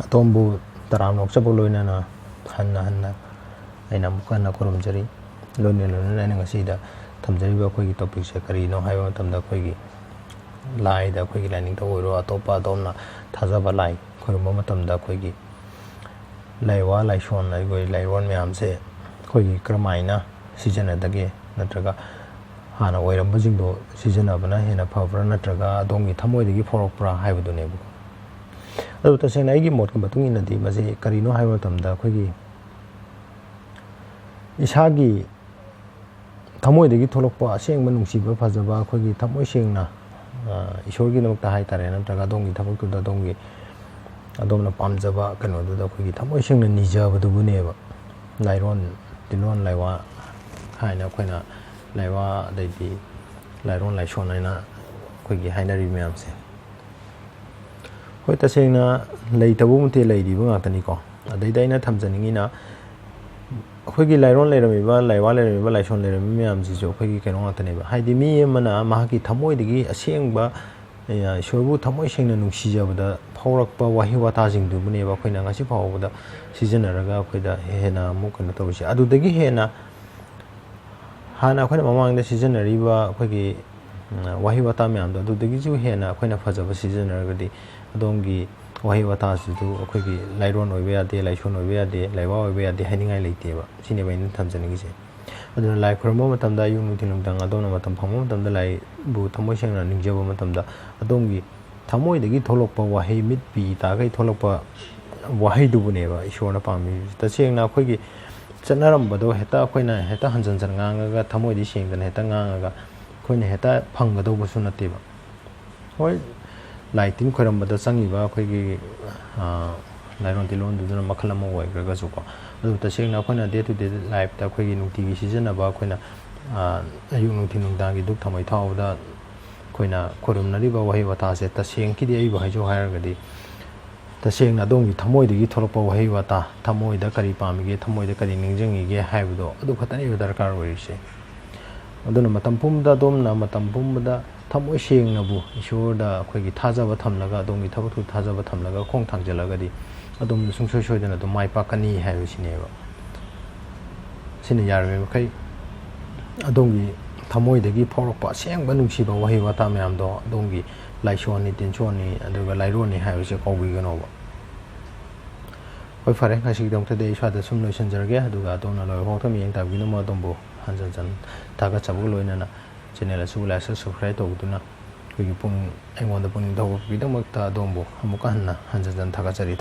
ꯑꯗꯣꯝꯕꯨ ꯇꯔꯥꯝ ꯅꯣꯛꯆꯕ ꯂꯣꯏꯅꯅ ꯍꯟꯅ ꯑꯩꯅ ꯑꯃꯨꯛꯀ ꯍꯟꯅ ꯈꯨꯔꯨꯝꯖꯔꯤ ꯂꯣꯏꯅꯅ ꯑꯩꯅ ꯉꯁꯤꯗ ꯊꯝꯖꯔꯤꯕ ꯑꯩꯈꯣꯏꯒꯤ ꯇꯣꯄꯤꯛꯁꯦ ꯀꯔꯤꯅꯣ ꯍꯥꯏꯕ ꯃꯇꯝꯗ ꯑꯩꯈꯣꯏꯒꯤ ꯂꯥꯏꯗ ꯑꯩꯈꯣꯏꯒꯤ ꯂꯥꯏꯅꯤꯡꯗ ꯑꯣꯏꯔꯣ ꯑꯇꯣꯞꯄ ꯑꯗꯣꯝꯅ ꯊꯥꯖꯕ ꯂꯥꯏ ꯈꯨꯔꯨꯝꯕ ꯃꯇꯝꯗ ꯑꯩꯈꯣꯏꯒꯤ ꯂꯥꯏꯋꯥ ꯂꯥꯏꯁꯣꯟ ꯑꯩꯈꯣꯏ ꯂꯥꯏꯔꯣꯟ ꯃꯌꯥꯝꯁꯦ ꯑꯩꯈꯣꯏꯒꯤ ꯀꯔꯝꯍꯥꯏꯅ ꯁꯤꯖꯤꯟꯅꯗꯒꯦ ꯅꯠꯇ꯭ꯔꯒ ꯍꯥꯟꯅ ꯑꯣꯏꯔꯝꯕꯁꯤꯡꯗꯣ ꯁꯤꯖꯤꯟꯅꯕꯅ ꯍꯦꯟꯅ ꯐꯕ꯭ꯔꯥ ꯅꯠꯇ꯭ꯔꯒ ꯑꯗꯣꯝꯒꯤ ꯊꯃꯣꯏꯗꯒꯤ ꯐꯥꯎꯔꯛꯄ꯭ꯔꯥ ꯍꯥꯏꯕꯗꯨꯅꯦꯕꯀꯣ ꯑꯗꯨ ꯇꯁꯦꯡꯅ ꯑꯩꯒꯤ ꯃꯣꯠꯀꯤ ꯃꯇꯨꯡ ꯏꯟꯅꯗꯤ ꯃꯁꯤ ꯀꯔꯤꯅꯣ ꯍꯥꯏꯕ ꯃꯇꯝꯗ ꯑꯩꯈꯣꯏꯒꯤ ꯏꯁꯥꯒꯤ ꯊꯃꯣꯏꯗꯒꯤ ꯊꯣꯛꯂꯛꯄ ꯑꯁꯦꯡꯕ ꯅꯨꯡꯁꯤꯕ ꯐꯖꯕ ꯑꯩꯈꯣꯏꯒꯤ ꯊꯃꯣꯏ ꯁꯦꯡꯅ ꯏꯁꯣꯔꯒꯤꯗꯃꯛꯇ ꯍꯥꯏꯇꯥꯔꯦ ꯅꯠꯇ꯭ꯔꯒ ꯑꯗꯣꯝꯒꯤ ꯊꯕꯛꯇꯨꯗ ꯑꯗꯣꯝꯅ ꯄꯥꯝꯖꯕ ꯀꯩꯅꯣꯗꯨꯗ ꯑꯩꯈꯣꯏꯒꯤ ꯊꯃꯣꯏ ꯁꯦꯡꯅ ꯅꯤꯖꯕꯗꯨꯕꯨꯅꯦꯕ ꯂꯥꯏꯔꯣꯟ ꯇꯤꯜꯂꯣꯟ ꯂꯥꯏꯋꯥ ꯍꯥꯏꯅ ꯑꯩꯈꯣꯏꯅ ꯂꯥꯏꯋꯥ ꯑꯗꯩꯗꯤ ꯂꯥꯏꯔꯣꯟ ꯂꯥꯏꯁꯣꯟ ꯍꯥꯏꯅ ꯑꯩꯈꯣꯏꯒꯤ ꯍꯥꯏꯅꯔꯤꯕ ꯃꯌꯥꯝꯁꯦ ꯍꯣꯏ ꯇꯁꯦꯡꯅ ꯂꯩꯇꯕꯕꯨꯗꯤ ꯂꯩꯔꯤꯕ ꯉꯥꯛꯇꯅꯤꯀꯣ ꯑꯗꯩꯗ ꯑꯩꯅ ꯊꯝꯖꯅꯤꯡꯉꯤꯅ ꯑꯩꯈꯣꯏꯒꯤ ꯂꯥꯏꯔꯣꯟ ꯂꯩꯔꯝꯃꯤꯕ ꯂꯥꯏꯋꯥ ꯂꯩꯔꯝꯃꯤꯕ ꯂꯥꯏꯁꯣꯟ ꯂꯩꯔꯝꯃꯤꯕ ꯃꯌꯥꯝꯁꯤꯁꯨ ꯑꯩꯈꯣꯏꯒꯤ ꯀꯩꯅꯣ ꯉꯥꯛꯇꯅꯦꯕ ꯍꯥꯏꯗꯤ ꯃꯤ ꯑꯃꯅ ꯃꯍꯥꯛꯀꯤ ꯊꯃꯣꯏꯗꯒꯤ ꯑꯁꯦꯡꯕ ꯏꯁꯣꯔꯕꯨ ꯊꯃꯣꯏ ꯁꯦꯡꯅ ꯅꯨꯡꯁꯤꯖꯕꯗ ꯐꯥꯎꯔꯛꯄ ꯋꯥꯍꯩ ꯋꯥꯇꯥꯁꯤꯡꯗꯨꯕꯨꯅꯦꯕ ꯑꯩꯈꯣꯏꯅ ꯉꯁꯤ ꯐꯥꯎꯕꯗ ꯁꯤꯖꯤꯟꯅꯔꯒ ꯑꯩꯈꯣꯏꯗ ꯍꯦꯟꯅ ꯑꯃꯨꯛ ꯀꯩꯅꯣ ꯇꯧꯔꯤꯁꯦ ꯑꯗꯨꯗꯒꯤ ꯍꯦꯟꯅ ꯍꯥꯟꯅ ꯑꯩꯈꯣꯏꯅ ꯃꯃꯥꯡꯗ ꯁꯤꯖꯤꯟꯅꯔꯤꯕ ꯑꯩꯈꯣꯏꯒꯤ ꯋꯥꯍꯩ ꯋꯥꯇꯥ ꯃꯌꯥꯝꯗꯣ ꯑꯗꯨꯗꯒꯤꯁꯨ ꯍꯦꯟꯅ ꯑꯩꯈꯣꯏꯅ ꯐꯖꯕ ꯁꯤꯖꯤꯟꯅꯔꯒꯗꯤ ꯑꯗꯣꯝꯒꯤ ꯋꯥꯍꯩ ꯋꯥꯇꯥꯁꯤꯁꯨ ꯑꯩꯈꯣꯏꯒꯤ ꯂꯥꯏꯔꯣꯟ ꯑꯣꯏꯕ ꯌꯥꯗꯦ ꯂꯥꯏꯁꯣꯟ ꯑꯣꯏꯕ ꯌꯥꯗꯦ ꯂꯥꯏꯋꯥ ꯑꯣꯏꯕ ꯌꯥꯗꯦ ꯍꯥꯏꯅꯤꯡꯉꯥꯏ ꯂꯩꯇꯦꯕ ꯁꯤꯅꯦꯕ ꯑꯩꯅ ꯊꯝꯖꯅꯤꯡꯉꯤꯁꯦ ꯑꯗꯨꯅ ꯂꯥꯏ ꯈꯨꯔꯨꯝꯕ ꯃꯇꯝꯗ ꯑꯌꯨꯛ ꯅꯨꯡꯊꯤꯜ ꯅꯨꯡꯗꯥꯡ ꯑꯗꯣꯝꯅ ꯃꯇꯝ ꯐꯪꯕ ꯃꯇꯝꯗ ꯂꯥꯏꯕꯨ ꯊꯃꯣꯏ ꯁꯦꯡꯅ ꯅꯤꯡꯖꯕ ꯃꯇꯝꯗ ꯑꯗꯣꯝꯒꯤ ꯊꯃꯣꯏꯗꯒꯤ ꯊꯣꯛꯂꯛꯄ ꯋꯥꯍꯩ ꯃꯤꯠ ꯄꯤ ꯇꯥꯈꯩ ꯊꯣꯛꯂꯛꯄ ꯋꯥꯍꯩꯗꯨꯕꯨꯅꯦꯕ ꯏꯁꯣꯔꯅ ꯄꯥꯝꯃꯤꯕꯁꯤ ꯇꯁꯦꯡꯅ ꯑꯩꯈꯣꯏꯒꯤ ꯆꯠꯅꯔꯝꯕꯗꯣ ꯍꯦꯛꯇ ꯑꯩꯈꯣꯏꯅ ꯍꯦꯛꯇ ꯍꯟꯖꯟ ꯉꯥꯡꯉꯒ ꯊꯃꯣꯏꯗꯤ ꯁꯦꯡꯗꯅ ꯍꯦꯛꯇ ꯉꯥꯡꯉꯒ ꯑꯩꯈꯣꯏꯅ ꯍꯦꯛꯇ ꯐꯪꯒꯗꯧꯕꯁꯨ ꯅꯠꯇꯦꯕ ꯍꯣꯏ ꯂꯥꯏ ꯇꯤꯟ ꯈꯣꯏꯔꯝꯕꯗ ꯆꯪꯉꯤꯕ ꯑꯩꯈꯣꯏꯒꯤ ꯂꯥꯏꯔꯣꯟ ꯇꯤꯜꯂꯣꯟꯗꯨꯗꯨꯅ ꯃꯈꯜ ꯑꯃ ꯑꯣꯏꯈ꯭ꯔꯒꯁꯨꯀꯣ ꯑꯗꯨ ꯇꯁꯦꯡꯅ ꯑꯩꯈꯣꯏꯅ ꯗꯦ ꯇꯨ ꯗꯦ ꯂꯥꯏꯐꯇ ꯑꯩꯈꯣꯏꯒꯤ ꯅꯨꯡꯇꯤꯒꯤ ꯁꯤꯖꯤꯟꯅꯕ ꯑꯩꯈꯣꯏꯅ ꯑꯌꯨꯛ ꯅꯨꯡꯊꯤꯜ ꯅꯨꯡꯗꯥꯡꯒꯤ ꯙꯨꯛ ꯊꯥꯎꯃꯩ ꯊꯥꯎꯕꯗ ꯑꯩꯈꯣꯏꯅ ꯈꯨꯔꯨꯝꯅꯔꯤꯕ ꯋꯥꯍꯩ ꯋꯥꯇꯥꯁꯦ ꯇꯁꯦꯡꯀꯤꯗꯤ ꯑꯩꯕꯨ ꯍꯥꯏꯖꯧ ꯍꯥꯏꯔꯒꯗꯤ ꯇꯁꯦꯡꯅ ꯑꯗꯣꯝꯒꯤ ꯊꯃꯣꯏꯗꯒꯤ ꯊꯣꯛꯂꯛꯄ ꯋꯥꯍꯩ ꯋꯥꯇꯥ ꯊꯃꯣꯏꯗ ꯀꯔꯤ ꯄꯥꯝꯃꯤꯒꯦ ꯊꯃꯣꯏꯗ ꯀꯔꯤ ꯅꯤꯡꯁꯤꯡꯉꯤꯒꯦ ꯍꯥꯏꯕꯗꯣ ꯑꯗꯨ ꯈꯛꯇꯅꯦꯕ ꯗꯔꯀꯥꯔ ꯑꯣꯏꯔꯤꯁꯦ ꯑꯗꯨꯅ ꯃꯇꯝ ꯄꯨꯝꯕꯗ ꯑꯗꯣꯝꯅ ꯃꯇꯝ ꯄꯨꯝꯕꯗ ꯊꯃꯣꯏ ꯁꯦꯡꯅꯕꯨ ꯏꯁꯣꯔꯗ ꯑꯩꯈꯣꯏꯒꯤ ꯊꯥꯖꯕ ꯊꯝꯂꯒ ꯑꯗꯣꯝꯒꯤ ꯊꯕꯛꯇꯨ ꯊꯥꯖꯕ ꯊꯝꯂꯒ ꯈꯣꯡ ꯊꯥꯡꯖꯤꯜꯂꯒꯗꯤ ꯑꯗꯣꯝꯅ ꯁꯨꯡꯁꯣꯏ ꯁꯣꯏꯗꯅ ꯑꯗꯨꯝ ꯃꯥꯏ ꯄꯥꯛꯀꯅꯤ ꯍꯥꯏꯕꯁꯤꯅꯦꯕ ꯁꯤꯅ ꯌꯥꯔꯤꯕ ꯃꯈꯩ ꯑꯗꯣꯝꯒꯤ ꯊꯃꯣꯏꯗꯒꯤ ꯐꯥꯎꯔꯛꯄ ꯑꯁꯦꯡꯕ ꯅꯨꯡꯁꯤꯕ ꯋꯥꯍꯩ ꯋꯥꯇꯥ ꯃꯌꯥꯝꯗꯣ ꯑꯗꯣꯝꯒꯤ ꯂꯥꯏꯁꯣꯟꯅꯤ ꯇꯤꯟꯁꯣꯟꯅꯤ ꯑꯗꯨꯒ ꯂꯥꯏꯔꯣꯟꯅꯤ ꯍꯥꯏꯕꯁꯦ ꯀꯥꯎꯕꯤꯒꯅꯣꯕ ꯍꯣꯏ ꯐꯔꯦ ꯉꯁꯤꯒꯤꯗꯃꯛꯇꯗꯤ ꯑꯩ ꯁ꯭ꯋꯥꯏꯗ ꯁꯨꯝ ꯂꯣꯏꯁꯤꯟꯖꯔꯒꯦ ꯑꯗꯨꯒ ꯑꯗꯣꯝꯅ ꯂꯣꯏꯐꯥꯎꯕ ꯃꯤꯠꯌꯦꯡ ꯇꯥꯕꯤꯅꯕ ꯑꯗꯣꯝꯕꯨ ꯍꯟꯖꯟ ꯊꯥꯒꯠꯆꯕꯒ ꯂꯣꯏꯅꯅ ꯆꯦꯅꯦꯜ ꯑꯁꯤꯕꯨ ꯂꯥꯏꯛ ꯁꯕꯁꯀ꯭ꯔꯥꯏꯕ ꯇꯧꯗꯨꯅ ꯑꯩꯉꯣꯟꯗ ꯄꯨꯛꯅꯤꯡ ꯊꯧꯒꯠꯄꯒꯤꯗꯃꯛꯇ ꯑꯗꯣꯝꯕꯨ ꯑꯃꯨꯛꯀ ꯍꯟꯅ ꯍꯟꯖꯟ ꯊꯥꯒꯠꯆꯔꯤ